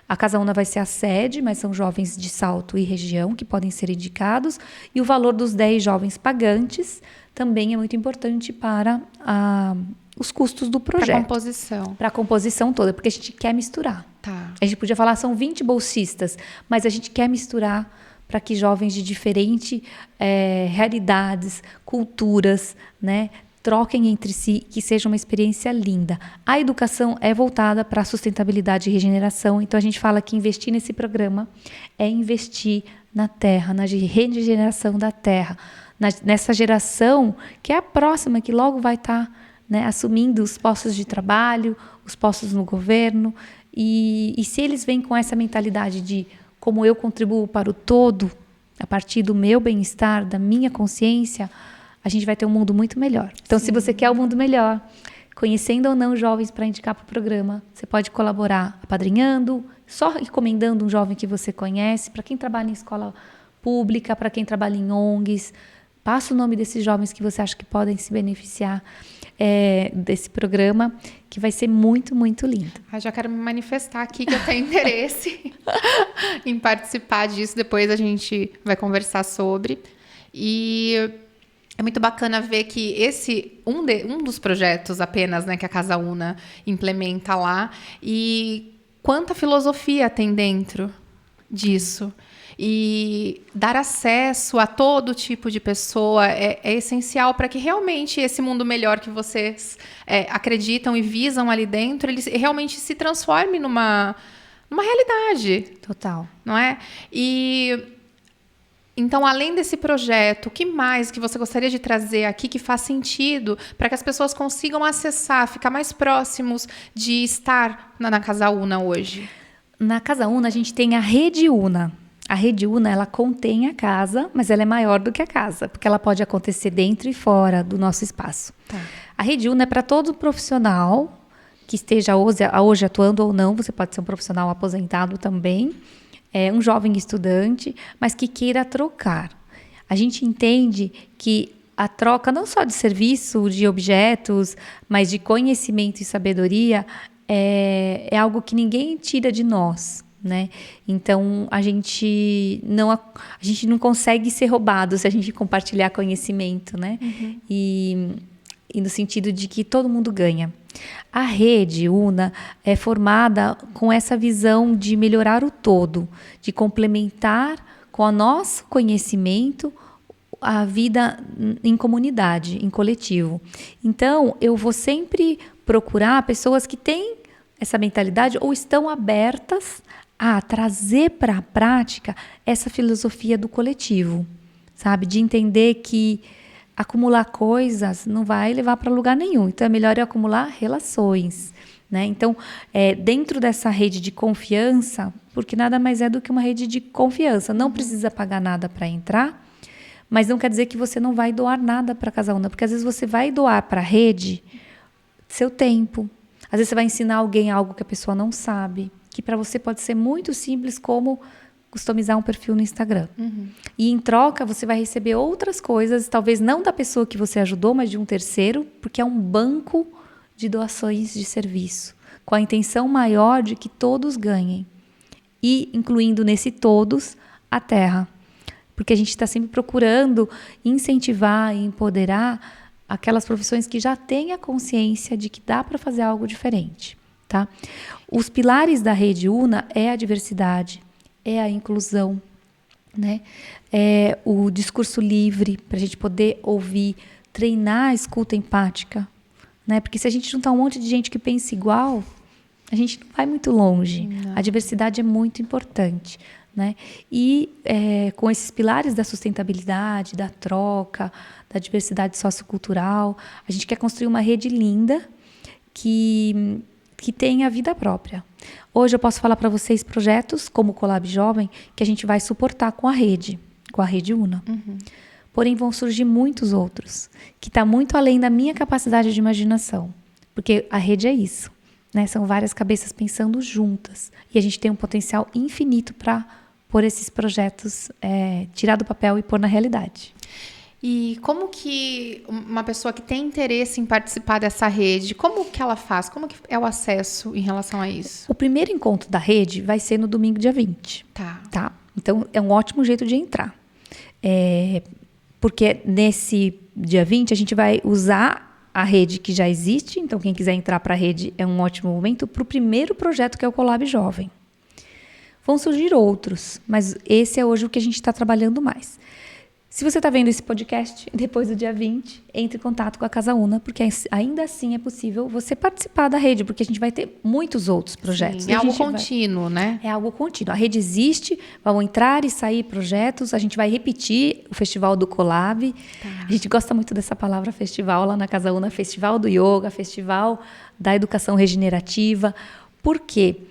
A Casa Una vai ser a sede, mas são jovens de Salto e região que podem ser indicados. E o valor dos 10 jovens pagantes também é muito importante para os custos do projeto. Para a composição toda, porque a gente quer misturar. A gente podia falar, são 20 bolsistas, mas a gente quer misturar para que jovens de diferentes realidades, culturas, né, troquem entre si, que seja uma experiência linda. A educação é voltada para a sustentabilidade e regeneração, então a gente fala que investir nesse programa é investir na terra, na regeneração da terra, nessa geração que é a próxima, que logo vai estar né, assumindo os postos de trabalho, os postos no governo. E se eles vêm com essa mentalidade de como eu contribuo para o todo, a partir do meu bem-estar, da minha consciência, a gente vai ter um mundo muito melhor. Então, se você quer um mundo melhor, conhecendo ou não jovens para indicar para o programa, você pode colaborar apadrinhando, só recomendando um jovem que você conhece, para quem trabalha em escola pública, para quem trabalha em ONGs, passa o nome desses jovens que você acha que podem se beneficiar desse programa, que vai ser muito, muito lindo. Já quero me manifestar aqui que eu tenho interesse em participar disso. Depois a gente vai conversar sobre. E é muito bacana ver que esse um dos projetos apenas, né, que a Casa Una implementa lá, e quanta filosofia tem dentro disso. E dar acesso a todo tipo de pessoa é essencial para que realmente esse mundo melhor que vocês acreditam e visam ali dentro, ele realmente se transforme numa realidade. Total. Não é? E então, além desse projeto, o que mais que você gostaria de trazer aqui que faz sentido para que as pessoas consigam acessar, ficar mais próximos de estar na Casa Una hoje? Na Casa Una, a gente tem a Rede Una. A Rede Una, ela contém a casa, mas ela é maior do que a casa, porque ela pode acontecer dentro e fora do nosso espaço. Tá. A Rede Una é para todo profissional que esteja hoje atuando ou não, você pode ser um profissional aposentado também, um jovem estudante, mas que queira trocar. A gente entende que a troca não só de serviço, de objetos, mas de conhecimento e sabedoria é algo que ninguém tira de nós. Né? Então, a gente não consegue ser roubado se a gente compartilhar conhecimento, né? Uhum. E no sentido de que todo mundo ganha. A Rede Una é formada com essa visão de melhorar o todo, de complementar com o nosso conhecimento a vida em comunidade, em coletivo. Então, eu vou sempre procurar pessoas que têm essa mentalidade ou estão abertas a trazer para a prática essa filosofia do coletivo, sabe? De entender que acumular coisas não vai levar para lugar nenhum. Então, é melhor eu acumular relações, né? Então, dentro dessa rede de confiança, porque nada mais é do que uma rede de confiança. Não precisa pagar nada para entrar, mas não quer dizer que você não vai doar nada para a Casa Una, porque às vezes você vai doar para a rede seu tempo. Às vezes você vai ensinar alguém algo que a pessoa não sabe, que para você pode ser muito simples, como customizar um perfil no Instagram. Uhum. E em troca você vai receber outras coisas, talvez não da pessoa que você ajudou, mas de um terceiro, porque é um banco de doações de serviço, com a intenção maior de que todos ganhem. E incluindo nesse todos a terra. Porque a gente está sempre procurando incentivar e empoderar aquelas profissões que já têm a consciência de que dá para fazer algo diferente. Tá? Os pilares da Rede Una é a diversidade, é a inclusão, né? É o discurso livre, para a gente poder ouvir, treinar a escuta empática, né? Porque se a gente juntar um monte de gente que pensa igual, a gente não vai muito longe. Não. A diversidade é muito importante, né? E com esses pilares da sustentabilidade, da troca, da diversidade sociocultural, a gente quer construir uma rede linda que tenha vida própria. Hoje eu posso falar para vocês projetos como o Colab Jovem que a gente vai suportar com a Rede Una. Uhum. Porém, vão surgir muitos outros, que está muito além da minha capacidade de imaginação. Porque a rede é isso, né? São várias cabeças pensando juntas. E a gente tem um potencial infinito para pôr esses projetos, tirar do papel e pôr na realidade. E como que uma pessoa que tem interesse em participar dessa rede, como que ela faz? Como que é o acesso em relação a isso? O primeiro encontro da rede vai ser no domingo, dia 20. Tá? Então, é um ótimo jeito de entrar. Porque nesse dia 20, a gente vai usar a rede que já existe. Então, quem quiser entrar para a rede é um ótimo momento para o primeiro projeto, que é o Colab Jovem. Vão surgir outros, mas esse é hoje o que a gente está trabalhando mais. Se você está vendo esse podcast depois do dia 20, entre em contato com a Casa Una, porque ainda assim é possível você participar da rede, porque a gente vai ter muitos outros projetos. Sim, é algo contínuo, né? É algo contínuo. A rede existe, vão entrar e sair projetos, a gente vai repetir o Festival do Collab. Tá. A gente gosta muito dessa palavra festival lá na Casa Una, Festival do Yoga, Festival da Educação Regenerativa. Por quê?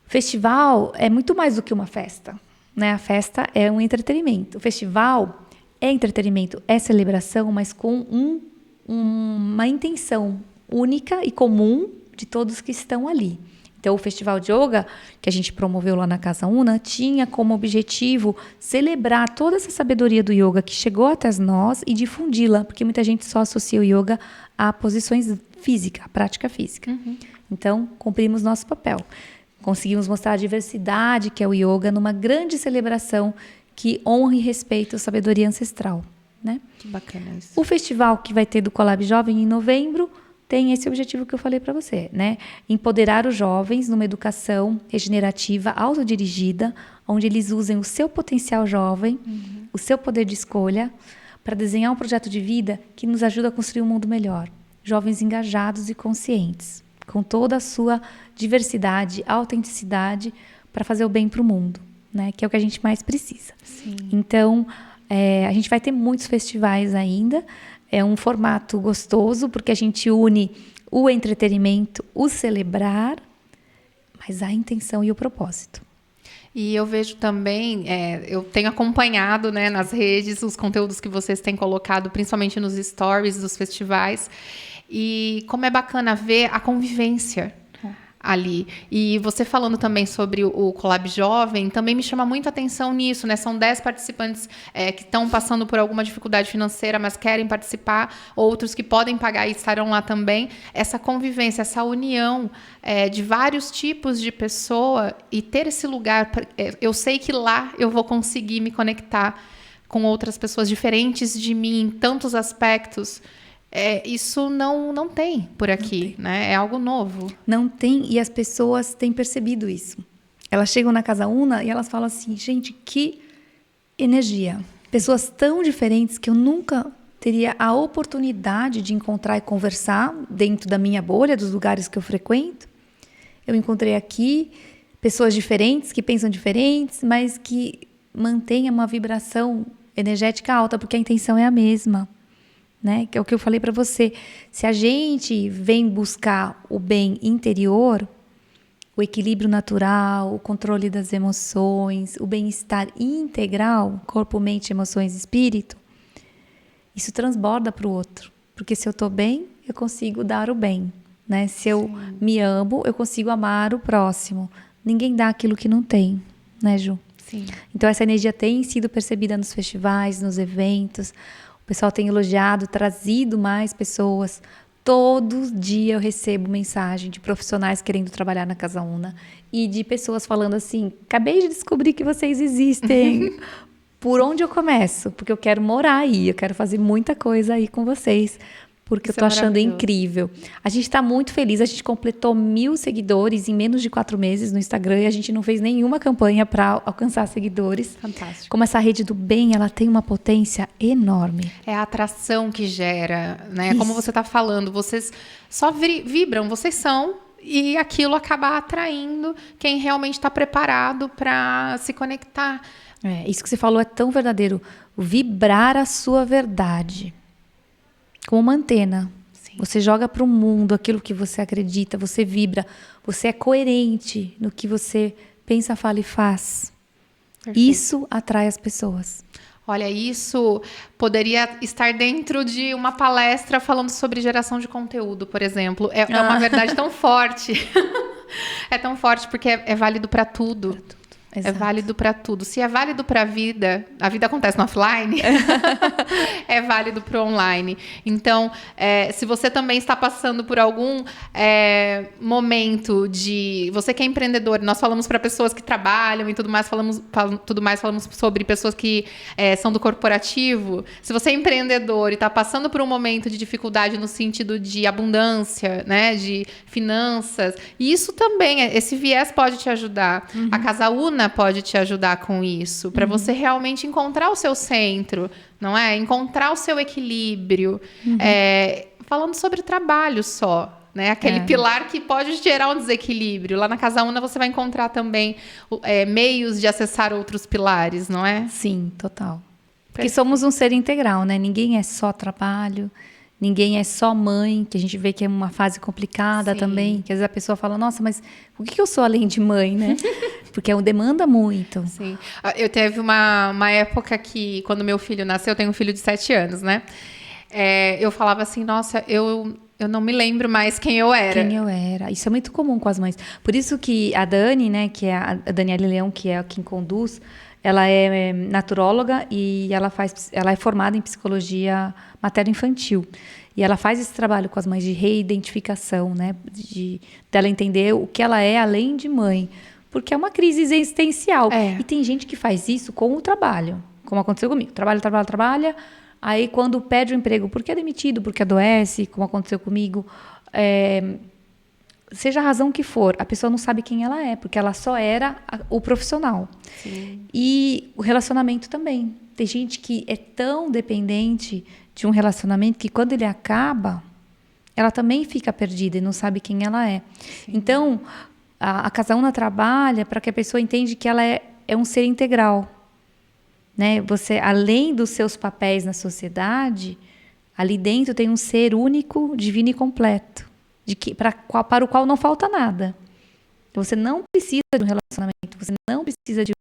Festival é muito mais do que uma festa. Né? A festa é um entretenimento. O festival é entretenimento, é celebração, mas com uma intenção única e comum de todos que estão ali. Então, o Festival de Yoga, que a gente promoveu lá na Casa Una, tinha como objetivo celebrar toda essa sabedoria do yoga que chegou até nós e difundi-la, porque muita gente só associa o yoga a posições físicas, a prática física. Uhum. Então, cumprimos nosso papel. Conseguimos mostrar a diversidade que é o yoga numa grande celebração que honra e respeita a sabedoria ancestral. Né? Que bacana isso. O festival que vai ter do Collab Jovem em novembro tem esse objetivo que eu falei para você. Né? Empoderar os jovens numa educação regenerativa, autodirigida, onde eles usem o seu potencial jovem, o seu poder de escolha, para desenhar um projeto de vida que nos ajuda a construir um mundo melhor. Jovens engajados e conscientes, com toda a sua diversidade, autenticidade, para fazer o bem para o mundo, né? Que é o que a gente mais precisa. Sim. Então, a gente vai ter muitos festivais ainda. É um formato gostoso, porque a gente une o entretenimento, o celebrar, mas a intenção e o propósito. E eu vejo também, eu tenho acompanhado, né, nas redes os conteúdos que vocês têm colocado, principalmente nos stories dos festivais, e como é bacana ver a convivência ali. E você falando também sobre o Collab Jovem, também me chama muito a atenção nisso, né? São 10 participantes que estão passando por alguma dificuldade financeira, mas querem participar, outros que podem pagar e estarão lá também. Essa convivência, essa união de vários tipos de pessoa e ter esse lugar, eu sei que lá eu vou conseguir me conectar com outras pessoas diferentes de mim em tantos aspectos. Isso não tem por aqui, né? É algo novo. Não tem, e as pessoas têm percebido isso. Elas chegam na Casa Una e elas falam assim, gente, que energia. Pessoas tão diferentes que eu nunca teria a oportunidade de encontrar e conversar dentro da minha bolha, dos lugares que eu frequento. Eu encontrei aqui pessoas diferentes, que pensam diferentes, mas que mantêm uma vibração energética alta, porque a intenção é a mesma. Né? Que é o que eu falei para você. Se a gente vem buscar o bem interior, o equilíbrio natural, o controle das emoções, o bem-estar integral, corpo, mente, emoções e espírito, isso transborda para o outro. Porque se eu estou bem, eu consigo dar o bem. Né? Se eu me amo, eu consigo amar o próximo. Ninguém dá aquilo que não tem, né, Ju? Sim. Então, essa energia tem sido percebida nos festivais, nos eventos. O pessoal tem elogiado, trazido mais pessoas. Todo dia eu recebo mensagem de profissionais querendo trabalhar na Casa Una e de pessoas falando assim, acabei de descobrir que vocês existem. Por onde eu começo? Porque eu quero morar aí, eu quero fazer muita coisa aí com vocês, porque eu tô achando incrível. A gente está muito feliz, a gente completou 1.000 seguidores em menos de 4 meses no Instagram e a gente não fez nenhuma campanha para alcançar seguidores. Fantástico. Como essa rede do bem, ela tem uma potência enorme. É a atração que gera, né? Isso. Como você está falando, vocês só vibram, vocês são, e aquilo acaba atraindo quem realmente está preparado para se conectar. Isso que você falou é tão verdadeiro. Vibrar a sua verdade. Como uma antena. Sim. Você joga para o mundo aquilo que você acredita, você vibra, você é coerente no que você pensa, fala e faz. Perfeito. Isso atrai as pessoas. Olha, isso poderia estar dentro de uma palestra falando sobre geração de conteúdo, por exemplo. É uma verdade tão forte. É tão forte porque é válido para tudo. Exato. É válido para tudo. Se é válido para a vida acontece no offline, é válido para o online. Então, se você também está passando por algum momento de... Você que é empreendedor, nós falamos para pessoas que trabalham e tudo mais, falamos sobre pessoas que são do corporativo. Se você é empreendedor e está passando por um momento de dificuldade no sentido de abundância, né, de finanças, isso também, esse viés pode te ajudar. Uhum. A Casa Una Una pode te ajudar com isso, para você realmente encontrar o seu centro, não é? Encontrar o seu equilíbrio. Falando sobre trabalho só, né? Aquele pilar que pode gerar um desequilíbrio. Lá na Casa Una você vai encontrar também meios de acessar outros pilares, não é? Sim, total. Porque somos um ser integral, né? Ninguém é só trabalho, ninguém é só mãe, que a gente vê que é uma fase complicada também, que às vezes a pessoa fala, nossa, mas o que eu sou além de mãe, né? Porque demanda muito. Sim. Eu teve uma época que, quando meu filho nasceu, eu tenho um filho de 7 anos, né? Eu falava assim, nossa, eu não me lembro mais quem eu era. Quem eu era. Isso é muito comum com as mães. Por isso que a Dani, né, que é a Daniela Leão, que é quem conduz, ela é naturóloga e ela é formada em psicologia materno-infantil. E ela faz esse trabalho com as mães de reidentificação, né, dela entender o que ela é além de mãe. Porque é uma crise existencial. E tem gente que faz isso com o trabalho, como aconteceu comigo. Trabalha. Aí, quando perde o emprego, porque é demitido, porque adoece, como aconteceu comigo, seja a razão que for, a pessoa não sabe quem ela é, porque ela só era o profissional. Sim. E o relacionamento também. Tem gente que é tão dependente de um relacionamento que, quando ele acaba, ela também fica perdida e não sabe quem ela é. Sim. Então, a Casa Una trabalha para que a pessoa entenda que ela é um ser integral. Né? Você, além dos seus papéis na sociedade, ali dentro tem um ser único, divino e completo, para o qual não falta nada. Você não precisa de um relacionamento, você não precisa de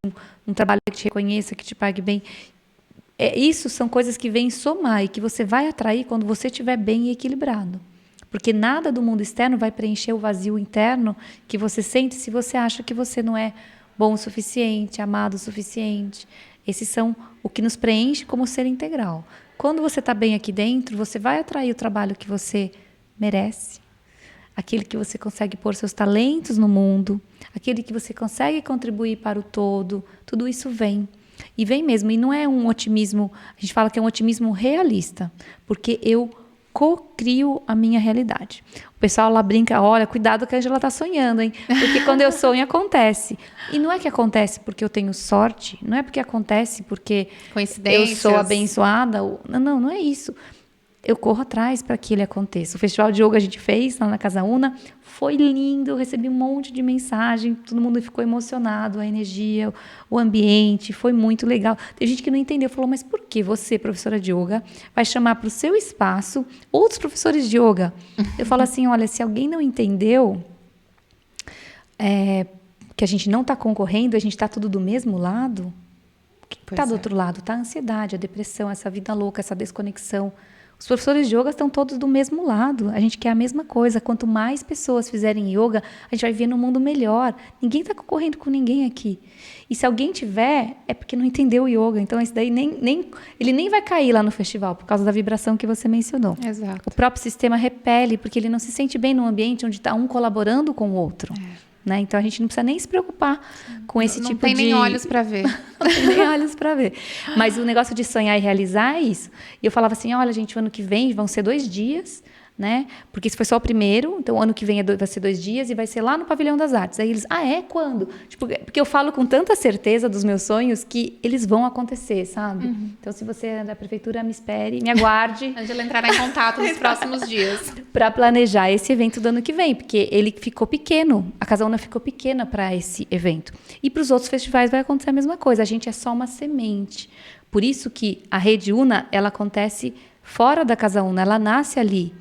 um trabalho que te reconheça, que te pague bem. Isso são coisas que vêm somar e que você vai atrair quando você estiver bem e equilibrado. Porque nada do mundo externo vai preencher o vazio interno que você sente se você acha que você não é bom o suficiente, amado o suficiente. Esses são o que nos preenche como ser integral. Quando você está bem aqui dentro, você vai atrair o trabalho que você merece, aquele que você consegue pôr seus talentos no mundo, aquele que você consegue contribuir para o todo. Tudo isso vem. E vem mesmo. E não é um otimismo, a gente fala que é um otimismo realista, porque eu co-crio a minha realidade. O pessoal lá brinca, olha, cuidado que a Ângela está sonhando, hein? Porque quando eu sonho, acontece. E não é que acontece porque eu tenho sorte, não é porque acontece porque eu sou abençoada. Não é isso. Eu corro atrás para que ele aconteça. O festival de yoga a gente fez lá na Casa Una, foi lindo, eu recebi um monte de mensagem, todo mundo ficou emocionado, a energia, o ambiente, foi muito legal. Tem gente que não entendeu, falou, mas por que você, professora de yoga, vai chamar para o seu espaço outros professores de yoga? Eu falo assim, olha, se alguém não entendeu que a gente não está concorrendo, a gente está tudo do mesmo lado, o que está do outro lado? Está a ansiedade, a depressão, essa vida louca, essa desconexão. Os professores de yoga estão todos do mesmo lado. A gente quer a mesma coisa. Quanto mais pessoas fizerem yoga, a gente vai viver num mundo melhor. Ninguém está concorrendo com ninguém aqui. E se alguém tiver, é porque não entendeu o yoga. Então, esse daí ele nem vai cair lá no festival, por causa da vibração que você mencionou. Exato. O próprio sistema repele, porque ele não se sente bem num ambiente onde está um colaborando com o outro. Né? Então, a gente não precisa nem se preocupar com esse tipo de... Não tem nem olhos para ver. Não tem nem olhos para ver. Mas o negócio de sonhar e realizar é isso. E eu falava assim, olha, gente, o ano que vem vão ser 2 dias, né? Porque esse foi só o primeiro, então o ano que vem vai ser 2 dias e vai ser lá no Pavilhão das Artes. Aí eles, quando? Tipo, porque eu falo com tanta certeza dos meus sonhos que eles vão acontecer, sabe? Então, se você é da prefeitura, me espere, me aguarde. A Ângela entrará em contato nos próximos dias. Para planejar esse evento do ano que vem, porque ele ficou pequeno, a Casa Una ficou pequena para esse evento. E para os outros festivais vai acontecer a mesma coisa, a gente é só uma semente. Por isso que a Rede Una, ela acontece fora da Casa Una, ela nasce ali.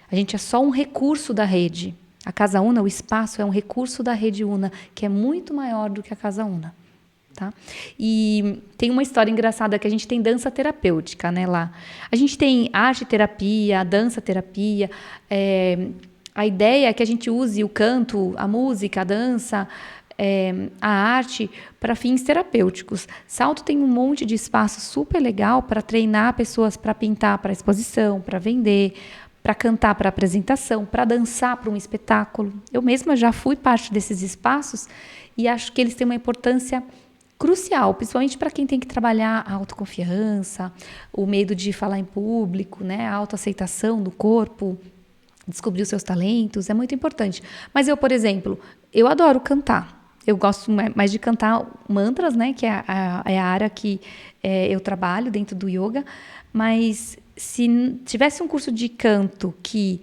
A gente é só um recurso da rede. A Casa Una, o espaço, é um recurso da Rede Una, que é muito maior do que a Casa Una. Tá? E tem uma história engraçada que a gente tem dança terapêutica, né, lá. A gente tem arte terapia, dança terapia. A ideia é que a gente use o canto, a música, a dança, a arte para fins terapêuticos. Salto tem um monte de espaço super legal para treinar pessoas para pintar para exposição, para vender, para cantar para apresentação, para dançar para um espetáculo. Eu mesma já fui parte desses espaços e acho que eles têm uma importância crucial, principalmente para quem tem que trabalhar a autoconfiança, o medo de falar em público, né, a autoaceitação do corpo, descobrir os seus talentos, é muito importante. Mas eu, por exemplo, eu adoro cantar. Eu gosto mais de cantar mantras, né? Que é a área que eu trabalho dentro do yoga. Mas se tivesse um curso de canto que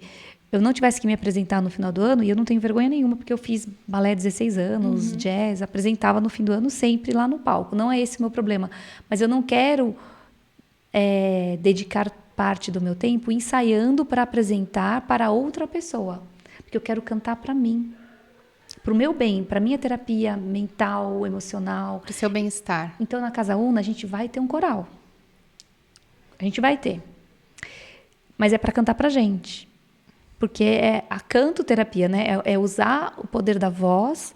eu não tivesse que me apresentar no final do ano, e eu não tenho vergonha nenhuma, porque eu fiz balé 16 anos, jazz, apresentava no fim do ano sempre lá no palco. Não é esse o meu problema. Mas eu não quero dedicar parte do meu tempo ensaiando para apresentar para outra pessoa. Porque eu quero cantar para mim. Para o meu bem, para a minha terapia mental, emocional. Para o seu bem-estar. Então, na Casa Una, a gente vai ter um coral. A gente vai ter. Mas é para cantar para a gente. Porque é a cantoterapia, né? É usar o poder da voz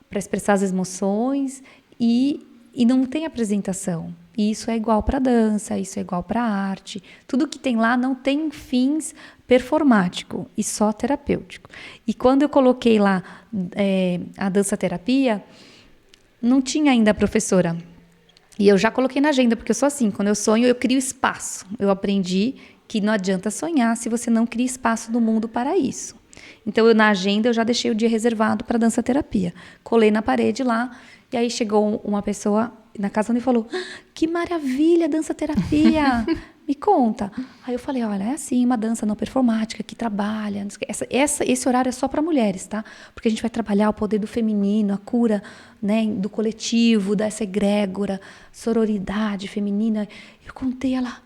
para expressar as emoções e não tem apresentação. E isso é igual para dança, isso é igual para arte. Tudo que tem lá não tem fins performático e só terapêutico. E quando eu coloquei lá a dança-terapia, não tinha ainda a professora. E eu já coloquei na agenda, porque eu sou assim, quando eu sonho, eu crio espaço. Eu aprendi que não adianta sonhar se você não cria espaço no mundo para isso. Então, na agenda, eu já deixei o dia reservado para dança-terapia. Colei na parede lá, e aí chegou uma pessoa na casa onde falou: que maravilha, dança-terapia! Me conta. Aí eu falei: olha, é assim, uma dança não performática que trabalha. Esse horário é só para mulheres, tá? Porque a gente vai trabalhar o poder do feminino, a cura, né, do coletivo, dessa egrégora, sororidade feminina. Eu contei, ela: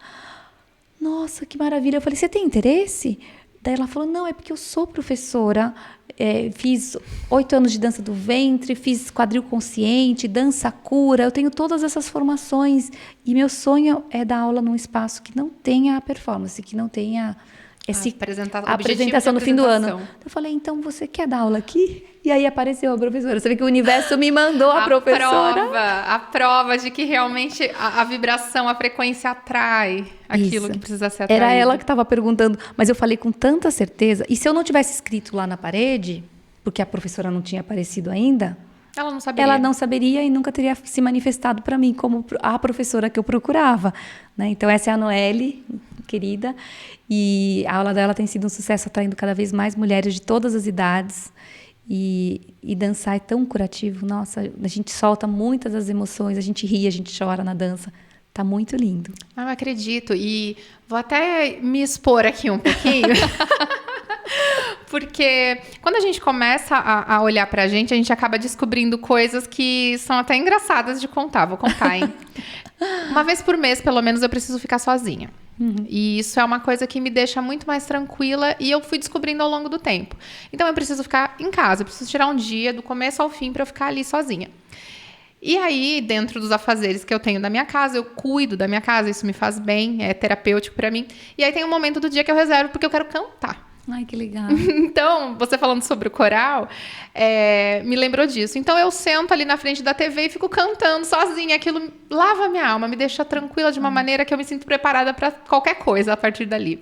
nossa, que maravilha. Eu falei: você tem interesse? Daí ela falou: não, é porque eu sou professora, fiz 8 anos de dança do ventre, fiz quadril consciente, dança cura, eu tenho todas essas formações e meu sonho é dar aula num espaço que não tenha a performance, que não tenha a apresentação no fim do ano. Eu falei: então você quer dar aula aqui? E aí apareceu a professora. Você vê que o universo me mandou a professora. A prova de que realmente a vibração, a frequência atrai aquilo que precisa ser atraído. Era ela que estava perguntando, mas eu falei com tanta certeza. E se eu não tivesse escrito lá na parede, porque a professora não tinha aparecido ainda, ela não saberia e nunca teria se manifestado para mim como a professora que eu procurava, né? Então, essa é a Noelle, querida, e a aula dela tem sido um sucesso, atraindo cada vez mais mulheres de todas as idades. E dançar é tão curativo. Nossa, a gente solta muitas das emoções, a gente ri, a gente chora na dança. Tá muito lindo. Eu acredito. E vou até me expor aqui um pouquinho. Porque quando a gente começa a olhar pra gente, a gente acaba descobrindo coisas que são até engraçadas de contar. Vou contar, hein? Uma vez por mês, pelo menos, eu preciso ficar sozinha. E isso é uma coisa que me deixa muito mais tranquila e eu fui descobrindo ao longo do tempo. Então, eu preciso ficar em casa, eu preciso tirar um dia do começo ao fim para eu ficar ali sozinha. E aí, dentro dos afazeres que eu tenho da minha casa, eu cuido da minha casa, isso me faz bem, é terapêutico para mim. E aí tem um momento do dia que eu reservo porque eu quero cantar. Ai, que legal. Então, você falando sobre o coral, me lembrou disso. Então, eu sento ali na frente da TV e fico cantando sozinha. Aquilo lava minha alma, me deixa tranquila de uma maneira que eu me sinto preparada para qualquer coisa a partir dali.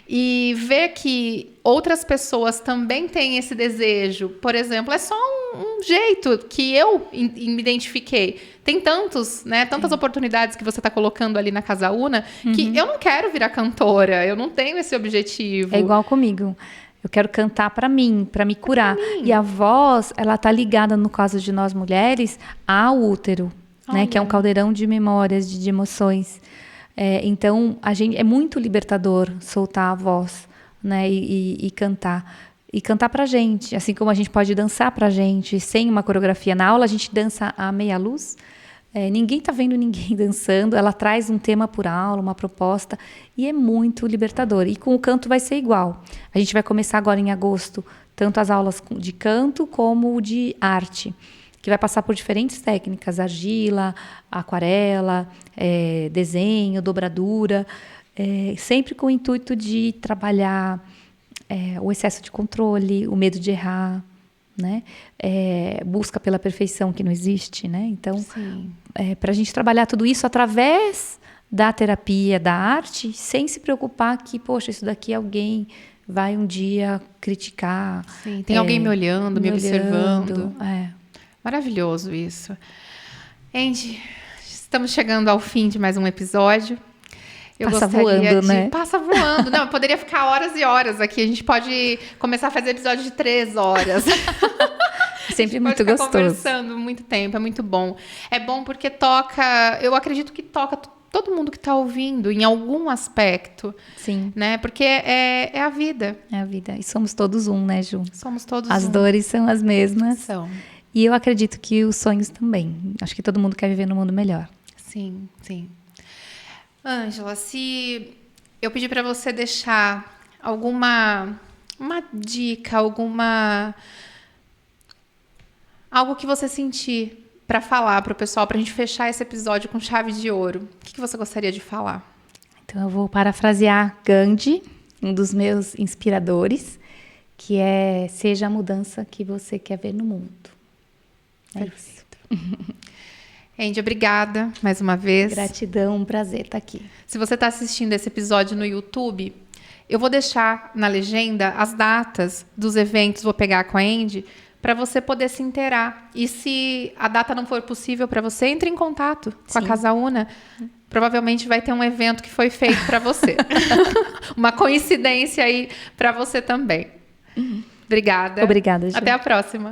E ver que outras pessoas também têm esse desejo, por exemplo, é só um jeito que eu me identifiquei. Tem tantas oportunidades que você está colocando ali na Casa Una, que eu não quero virar cantora, eu não tenho esse objetivo. É igual comigo. Eu quero cantar para mim, para me curar. E a voz, ela tá ligada, no caso de nós mulheres, ao útero, né? Que é um caldeirão de memórias, de emoções. Então, é muito libertador soltar a voz, né? E cantar. E cantar pra gente, assim como a gente pode dançar pra gente, sem uma coreografia. Na aula, a gente dança à meia luz. Ninguém tá vendo ninguém dançando. Ela traz um tema por aula, uma proposta. E é muito libertador. E com o canto vai ser igual. A gente vai começar agora em agosto, tanto as aulas de canto como de arte, que vai passar por diferentes técnicas, argila, aquarela, desenho, dobradura, sempre com o intuito de trabalhar o excesso de controle, o medo de errar, né? Busca pela perfeição que não existe, né? Então, para a gente trabalhar tudo isso através da terapia, da arte, sem se preocupar que, poxa, isso daqui alguém vai um dia criticar. Sim, tem alguém me olhando, me observando. Maravilhoso isso. Andy, estamos chegando ao fim de mais um episódio. Passa voando, né? Passa voando. Não, eu poderia ficar horas e horas aqui. A gente pode começar a fazer episódio de 3 horas. Sempre muito pode ficar gostoso. Conversando muito tempo, é muito bom. É bom porque toca, eu acredito que toca todo mundo que está ouvindo em algum aspecto. Sim. Né? Porque é a vida. É a vida. E somos todos um, né, Ju? Somos todos As dores são as mesmas. São. E eu acredito que os sonhos também. Acho que todo mundo quer viver num mundo melhor. Sim, sim. Ângela, se eu pedir para você deixar uma dica, algo que você sentir para falar para o pessoal, para a gente fechar esse episódio com chave de ouro, o que você gostaria de falar? Então eu vou parafrasear Gandhi, um dos meus inspiradores, que é: seja a mudança que você quer ver no mundo. Perfeito. Andy, obrigada mais uma vez. Gratidão, um prazer estar aqui. Se você está assistindo esse episódio no YouTube, eu vou deixar na legenda as datas dos eventos, vou pegar com a Andy, para você poder se inteirar. E se a data não for possível para você, entre em contato com a Casa Una. Provavelmente vai ter um evento que foi feito para você. Uma coincidência aí para você também. Obrigada. Obrigada, Ju. Até a próxima.